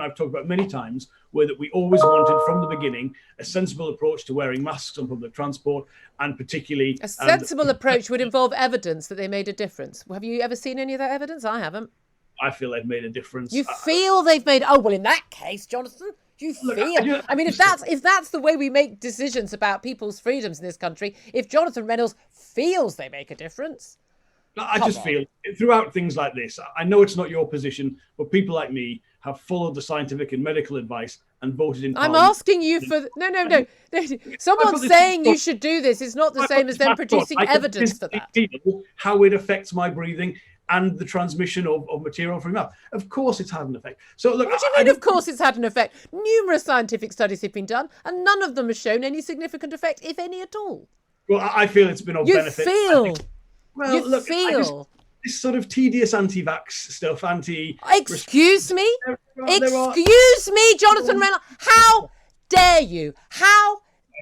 I've talked about many times, where that we always wanted from the beginning a sensible approach to wearing masks on public transport, and particularly a sensible approach would involve evidence that they made a difference. Have you ever seen any of that evidence? I haven't. I feel they've made a difference. You feel they've made? Oh well, in that case, Jonathan, you feel. I mean, if that's the way we make decisions about people's freedoms in this country, if Jonathan Reynolds feels they make a difference. I just feel throughout things like this, I know it's not your position, but people like me have followed the scientific and medical advice and voted in Parliament. I'm asking you for... No. Someone saying you should do this is not the same as them producing evidence for that. How it affects my breathing and the transmission of material from mouth. Of course it's had an effect. So look, what do you mean, of course it's had an effect? Numerous scientific studies have been done, and none of them have shown any significant effect, if any at all. Well, I feel it's been of benefit. You feel. This sort of tedious anti-vax stuff, Excuse me? Excuse me, Jonathan Reynolds. How dare you? How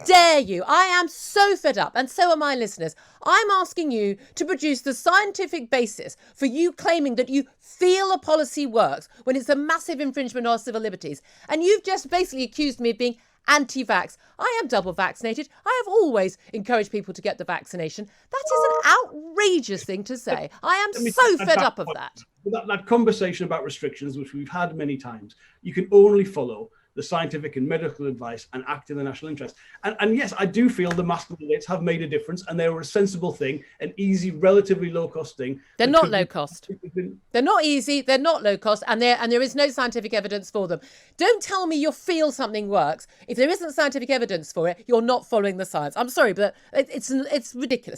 dare you? I am so fed up, and so are my listeners. I'm asking you to produce the scientific basis for you claiming that you feel a policy works when it's a massive infringement of our civil liberties. And you've just basically accused me of being anti-vax. I am double vaccinated. I have always encouraged people to get the vaccination. That is an outrageous thing to say. I am so fed up of that. That conversation about restrictions, which we've had many times, you can only follow the scientific and medical advice and act in the national interest. And yes, I do feel the mask mandates have made a difference, and they were a sensible thing, an easy, relatively low-cost thing. They're not low-cost. They're not easy, they're not low-cost, and there is no scientific evidence for them. Don't tell me you feel something works. If there isn't scientific evidence for it, you're not following the science. I'm sorry, but it's ridiculous.